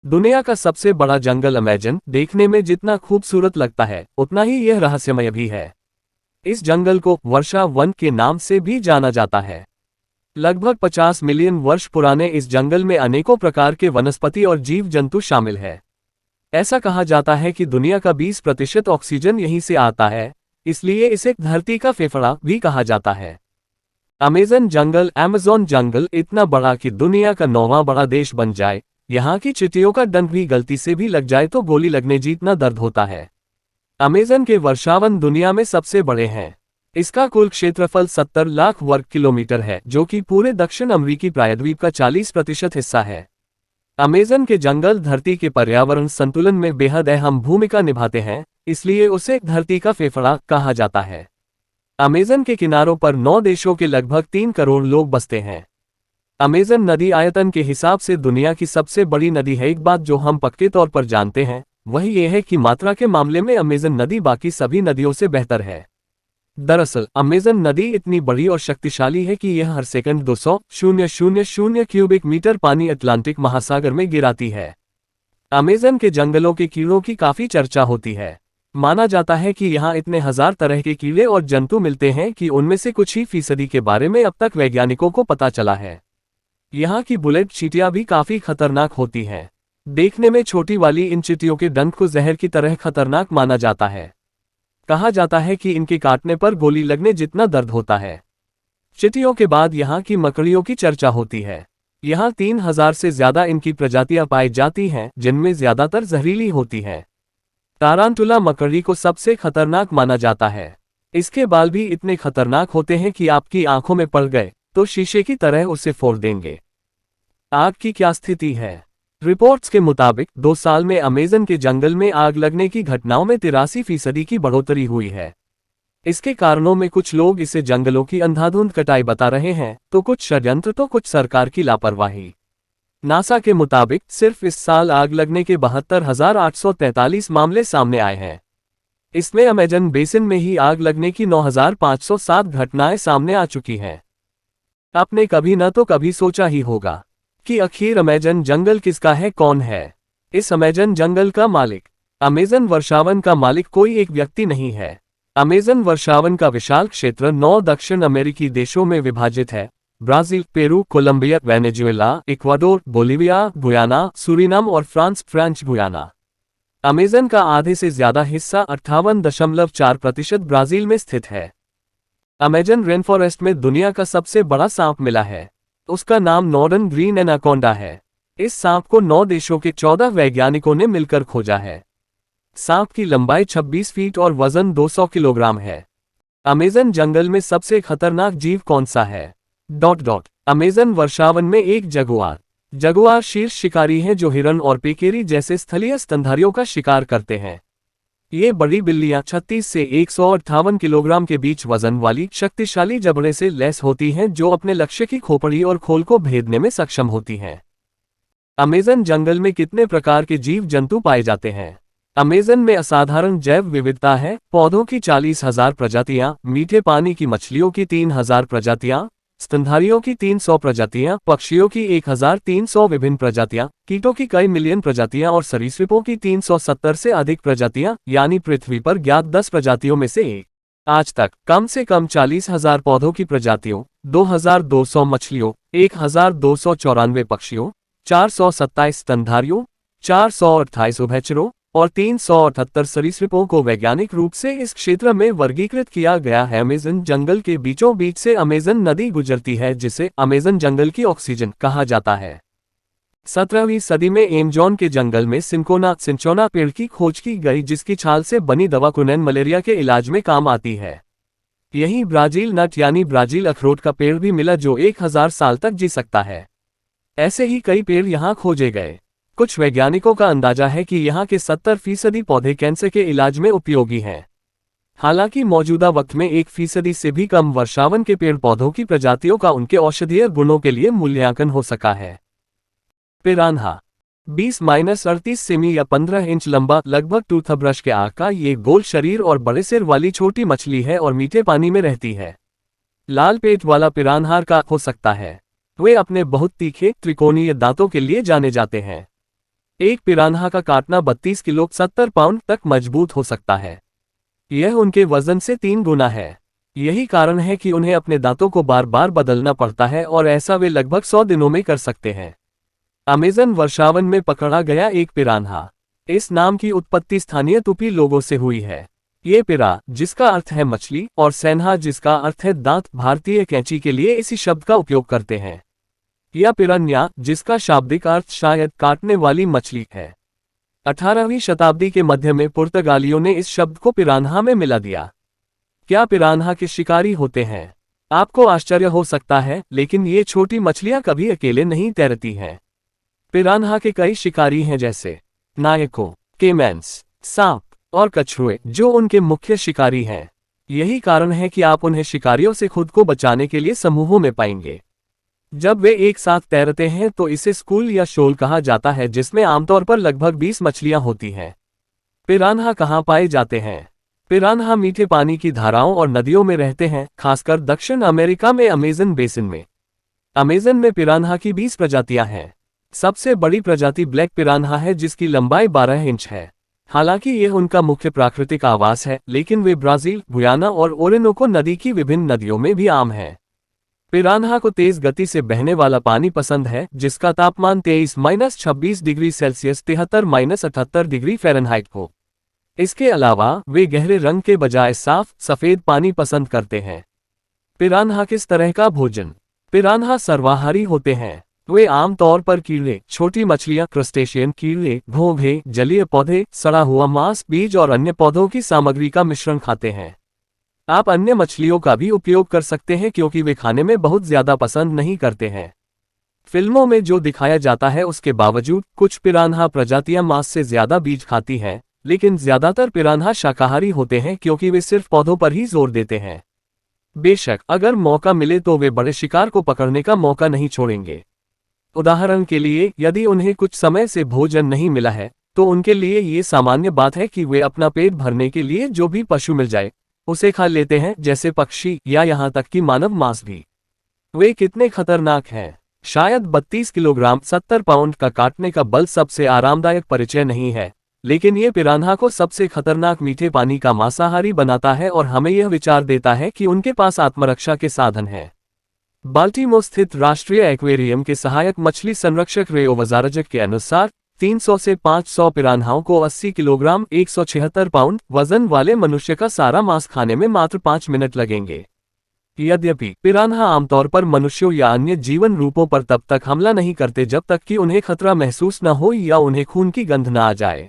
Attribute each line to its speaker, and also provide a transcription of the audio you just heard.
Speaker 1: दुनिया का सबसे बड़ा जंगल अमेज़न देखने में जितना खूबसूरत लगता है उतना ही यह रहस्यमय भी है। इस जंगल को वर्षा वन के नाम से भी जाना जाता है। लगभग 50 मिलियन वर्ष पुराने इस जंगल में अनेकों प्रकार के वनस्पति और जीव जंतु शामिल है। ऐसा कहा जाता है कि दुनिया का 20% ऑक्सीजन यहीं से आता है, इसलिए इसे धरती का फेफड़ा भी कहा जाता है। अमेज़न जंगल इतना बड़ा कि दुनिया का 9वां बड़ा देश बन जाए। यहाँ की चींटियों का डंक भी गलती से भी लग जाए तो गोली लगने जितना दर्द होता है। अमेज़न के वर्षावन दुनिया में सबसे बड़े हैं। इसका कुल क्षेत्रफल 70 लाख वर्ग किलोमीटर है, जो कि पूरे दक्षिण अमेरिकी प्रायद्वीप का 40% हिस्सा है। अमेज़न के जंगल धरती के पर्यावरण संतुलन में बेहद अहम भूमिका निभाते हैं, इसलिए उसे धरती का फेफड़ा कहा जाता है। अमेज़न के किनारों पर 9 देशों के लगभग 3 करोड़ लोग बसते हैं। अमेज़न नदी आयतन के हिसाब से दुनिया की सबसे बड़ी नदी है। एक बात जो हम पक्के तौर पर जानते हैं वह यह है कि मात्रा के मामले में अमेज़न नदी बाकी सभी नदियों से बेहतर है। दरअसल अमेज़न नदी इतनी बड़ी और शक्तिशाली है कि यह हर सेकंड 200,000 क्यूबिक मीटर पानी अटलांटिक महासागर में गिराती है। अमेज़न के जंगलों के कीड़ों की काफी चर्चा होती है। माना जाता है कि यहाँ इतने हजार तरह के कीड़े और जंतु मिलते हैं कि उनमें से कुछ ही फीसदी के बारे में अब तक वैज्ञानिकों को पता चला है। यहाँ की बुलेट चींटियां भी काफी खतरनाक होती हैं। देखने में छोटी वाली इन चींटियों के डंक को जहर की तरह खतरनाक माना जाता है। कहा जाता है कि इनके काटने पर गोली लगने जितना दर्द होता है। चींटियों के बाद यहाँ की मकड़ियों की चर्चा होती है। यहाँ 3000 से ज्यादा इनकी प्रजातियां पाई जाती हैं, जिनमें ज्यादातर जहरीली होती हैं। टारांटुला मकड़ी को सबसे खतरनाक माना जाता है। इसके बाल भी इतने खतरनाक होते हैं कि आपकी आंखों में पड़ गए तो शीशे की तरह उसे फोड़ देंगे। आग की क्या स्थिति है? रिपोर्ट्स के मुताबिक 2 साल में अमेज़न के जंगल में आग लगने की घटनाओं में 83% की बढ़ोतरी हुई है। इसके कारणों में कुछ लोग इसे जंगलों की अंधाधुंध कटाई बता रहे हैं, तो कुछ षड्यंत्र तो कुछ सरकार की लापरवाही। नासा के मुताबिक सिर्फ इस साल आग लगने के 72,843 मामले सामने आए हैं। इसमें अमेज़न बेसिन में ही आग लगने की 9,507 घटनाएं सामने आ चुकी हैं। आपने कभी न तो कभी सोचा ही होगा कि आखिर अमेज़न जंगल किसका है, कौन है इस अमेज़न जंगल का मालिक? अमेज़न वर्षावन का मालिक कोई एक व्यक्ति नहीं है। अमेज़न वर्षावन का विशाल क्षेत्र 9 दक्षिण अमेरिकी देशों में विभाजित है: Brazil, Peru, Colombia, Venezuela, Ecuador, Bolivia, Guyana, Suriname और फ्रेंच गुयाना। अमेज़न का आधे से ज्यादा हिस्सा 58.4% ब्राजील में स्थित है। अमेज़न रेनफॉरेस्ट में दुनिया का सबसे बड़ा सांप मिला है। उसका नाम नॉर्दर्न ग्रीन एनाकोंडा है। इस सांप को 9 देशों के 14 वैज्ञानिकों ने मिलकर खोजा है। सांप की लंबाई 26 फीट और वजन 200 किलोग्राम है। अमेज़न जंगल में सबसे खतरनाक जीव कौन सा है? अमेज़न वर्षावन में एक जगुआर शीर्ष शिकारी हैं जो हिरन और पेकेरी जैसे स्थलीय स्तनधारियों का शिकार करते हैं। ये बड़ी बिल्लियां 36 से 158 किलोग्राम के बीच वजन वाली शक्तिशाली जबड़े से लैस होती हैं, जो अपने लक्ष्य की खोपड़ी और खोल को भेदने में सक्षम होती हैं। अमेज़न जंगल में कितने प्रकार के जीव जंतु पाए जाते हैं? अमेज़न में असाधारण जैव विविधता है। पौधों की 40,000 प्रजातियां, मीठे पानी की मछलियों की 3,000 प्रजातियां, स्तनधारियों की 300 प्रजातियां, पक्षियों की 1,300 विभिन्न प्रजातियां, कीटों की कई मिलियन प्रजातियां और सरीसृपों की 370 से अधिक प्रजातियां, यानी पृथ्वी पर ज्ञात 10 प्रजातियों में से एक। आज तक कम से कम 40,000 पौधों की प्रजातियों, 2,200 मछलियों, 1,294 पक्षियों, 427 स्तनधारियों, 428 उभयचरों और 378 सरीसृपों को वैज्ञानिक रूप से इस क्षेत्र में वर्गीकृत किया गया है। अमेज़न जंगल के बीचों बीच से अमेज़न नदी गुजरती है, जिसे अमेज़न जंगल की ऑक्सीजन कहा जाता है। 17वीं सदी में एमजॉन के जंगल में सिंचोना पेड़ की खोज की गई, जिसकी छाल से बनी दवा क्विनैन मलेरिया के इलाज में काम आती है। यही ब्राजील नट यानी ब्राजील अखरोट का पेड़ भी मिला, जो 1000 साल तक जी सकता है। ऐसे ही कई पेड़ यहाँ खोजे गए। कुछ वैज्ञानिकों का अंदाजा है कि यहाँ के 70% पौधे कैंसर के इलाज में उपयोगी हैं। हालांकि मौजूदा वक्त में 1% से भी कम वर्षावन के पेड़ पौधों की प्रजातियों का उनके औषधीय गुणों के लिए मूल्यांकन हो सका है। पिरान्हा 20-38 सेमी या 15 इंच लंबा, लगभग टूथब्रश के आकार, ये गोल शरीर और बड़े सिर वाली छोटी मछली है और मीठे पानी में रहती है। लाल पेट वाला पिरान्हा का हो सकता है। वे अपने बहुत तीखे त्रिकोणीय दांतों के लिए जाने जाते हैं। एक पिरान्हा का काटना 32 किलो 70 पाउंड तक मजबूत हो सकता है। यह उनके वजन से 3 गुना है। यही कारण है कि उन्हें अपने दांतों को बार बार बदलना पड़ता है और ऐसा वे लगभग 100 दिनों में कर सकते हैं। अमेज़न वर्षावन में पकड़ा गया एक पिरान्हा। इस नाम की उत्पत्ति स्थानीय तुपी लोगों से हुई है। ये पिरा, जिसका अर्थ है मछली, और सैन्हा, जिसका अर्थ है दांत, भारतीय कैंची के लिए इसी शब्द का उपयोग करते हैं। या पिरान्या, जिसका शाब्दिक अर्थ शायद काटने वाली मछली है। 18वीं शताब्दी के मध्य में पुर्तगालियों ने इस शब्द को पिरान्हा में मिला दिया। क्या पिरान्हा के शिकारी होते हैं? आपको आश्चर्य हो सकता है, लेकिन ये छोटी मछलियां कभी अकेले नहीं तैरती हैं। पिरान्हा के कई शिकारी हैं, जैसे नायकों, केमैन्स, सांप और कछुए, जो उनके मुख्य शिकारी हैं। यही कारण है कि आप उन्हें शिकारियों से खुद को बचाने के लिए समूहों में पाएंगे। जब वे एक साथ तैरते हैं तो इसे स्कूल या शोल कहा जाता है, जिसमें आमतौर पर लगभग 20 मछलियां होती हैं। पिरान्हा कहाँ पाए जाते हैं? पिरान्हा मीठे पानी की धाराओं और नदियों में रहते हैं, खासकर दक्षिण अमेरिका में अमेज़न बेसिन में। अमेज़न में पिरान्हा की 20 प्रजातियां हैं। सबसे बड़ी प्रजाति ब्लैक पिरान्हा है, जिसकी लंबाई 12 इंच है। हालांकि यह उनका मुख्य प्राकृतिक आवास है, लेकिन वे ब्राजील, गुयाना और ओरिनोको नदी की विभिन्न नदियों में भी आम है। पिरान्हा को तेज गति से बहने वाला पानी पसंद है, जिसका तापमान 23-26 डिग्री सेल्सियस 73-78 डिग्री फ़ारेनहाइट हो। इसके अलावा वे गहरे रंग के बजाय साफ, सफेद पानी पसंद करते हैं। पिरान्हा किस तरह का भोजन? पिरान्हा सर्वाहारी होते हैं। वे आमतौर पर कीड़े, छोटी मछलियां, क्रस्टेशियन कीड़े, घोंघे, जलीय पौधे, सड़ा हुआ मांस, बीज और अन्य पौधों की सामग्री का मिश्रण खाते हैं। आप अन्य मछलियों का भी उपयोग कर सकते हैं, क्योंकि वे खाने में बहुत ज्यादा पसंद नहीं करते हैं। फिल्मों में जो दिखाया जाता है उसके बावजूद कुछ पिरान्हा प्रजातियां मांस से ज्यादा बीज खाती हैं, लेकिन ज्यादातर पिरान्हा शाकाहारी होते हैं, क्योंकि वे सिर्फ पौधों पर ही जोर देते हैं। बेशक अगर मौका मिले तो वे बड़े शिकार को पकड़ने का मौका नहीं छोड़ेंगे। उदाहरण के लिए, यदि उन्हें कुछ समय से भोजन नहीं मिला है, तो उनके लिए ये सामान्य बात है कि वे अपना पेट भरने के लिए जो भी पशु मिल जाए उसे खा लेते हैं, जैसे पक्षी या यहाँ तक कि मानव मांस भी। वे कितने खतरनाक हैं? शायद 32 किलोग्राम 70 पाउंड का काटने का बल सबसे आरामदायक परिचय नहीं है, लेकिन ये पिरान्हा को सबसे खतरनाक मीठे पानी का मांसाहारी बनाता है और हमें यह विचार देता है कि उनके पास आत्मरक्षा के साधन हैं। बाल्टीमोर स्थित राष्ट्रीय एक्वेरियम के सहायक मछली संरक्षक रेओ वजारजक के अनुसार 300 से 500 पिरान्हाओं को 80 किलोग्राम 176 पाउंड वजन वाले मनुष्य का सारा मांस खाने में मात्र 5 मिनट लगेंगे। यद्यपि पिरान्हा आमतौर पर मनुष्यों या अन्य जीवन रूपों पर तब तक हमला नहीं करते जब तक कि उन्हें खतरा महसूस न हो या उन्हें खून की गंध न आ जाए।